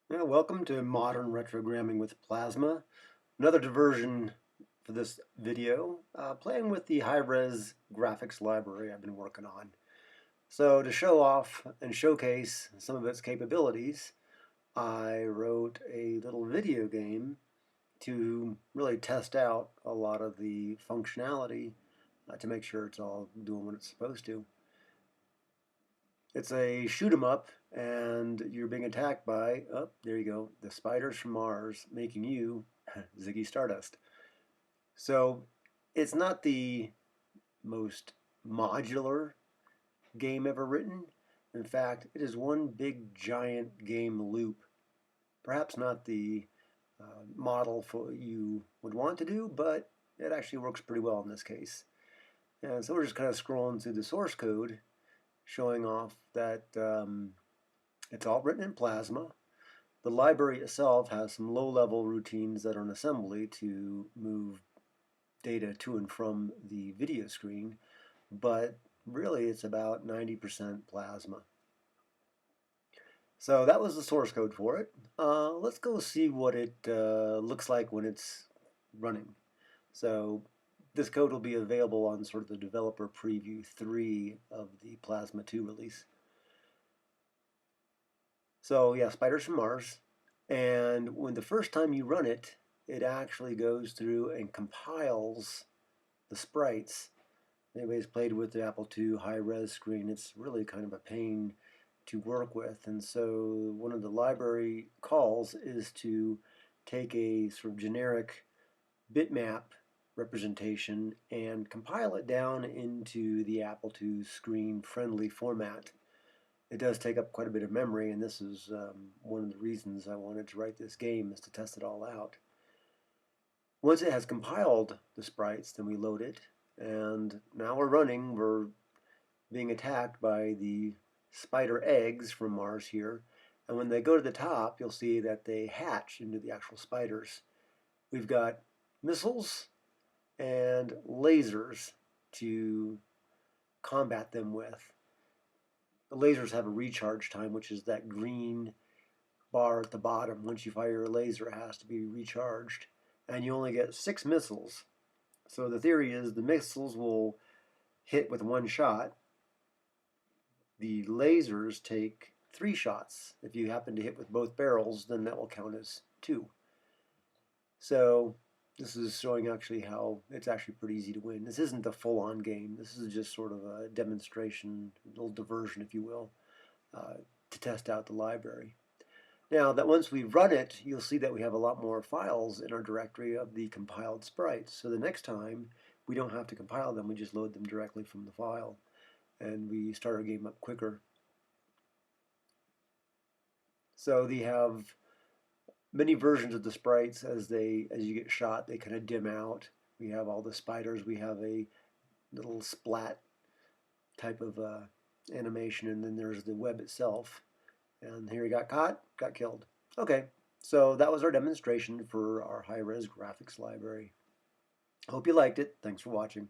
Yeah, welcome to Modern Retrogramming with Plasma. Another diversion for this video, playing with the high-res graphics library I've been working on. So to show off and showcase some of its capabilities, I wrote a little video game to really test out a lot of the functionality to make sure it's all doing what it's supposed to. It's a shoot 'em up, and you're being attacked by, oh, there you go, the spiders from Mars, making you Ziggy Stardust. So it's not the most modular game ever written. In fact, it is one big giant game loop. Perhaps not the model for you would want to do, but it actually works pretty well in this case. And so we're just kind of scrolling through the source code, showing off that it's all written in Plasma. The library itself has some low-level routines that are in assembly to move data to and from the video screen, but really it's about 90% Plasma. So that was the source code for it. Let's go see what it looks like when it's running. So this code will be available on sort of the developer preview 3 of the Plasma 2 release. So yeah, Spiders from Mars. And when the first time you run it, it actually goes through and compiles the sprites. If anybody's played with the Apple II high-res screen, it's really kind of a pain to work with. And so one of the library calls is to take a sort of generic bitmap representation and compile it down into the Apple II screen-friendly format. It does take up quite a bit of memory, and this is one of the reasons I wanted to write this game, is to test it all out. Once it has compiled the sprites, then we load it, and now we're running. We're being attacked by the spider eggs from Mars here, and when they go to the top, you'll see that they hatch into the actual spiders. We've got missiles and lasers to combat them with. The lasers have a recharge time, which is that green bar at the bottom. Once you fire a laser, it has to be recharged. And you only get 6 missiles. So the theory is the missiles will hit with one shot. The lasers take 3 shots. If you happen to hit with both barrels, then that will count as 2. So this is showing actually how it's actually pretty easy to win. This isn't a full-on game. This is just sort of a demonstration, a little diversion, if you will, to test out the library. Now that once we run it, you'll see that we have a lot more files in our directory of the compiled sprites. So the next time, we don't have to compile them, we just load them directly from the file, and we start our game up quicker. So they have many versions of the sprites. As you get shot, they kind of dim out. We have all the spiders. We have a little splat type of animation, and then there's the web itself. And here he got caught, got killed. Okay, so that was our demonstration for our high-res graphics library. Hope you liked it. Thanks for watching.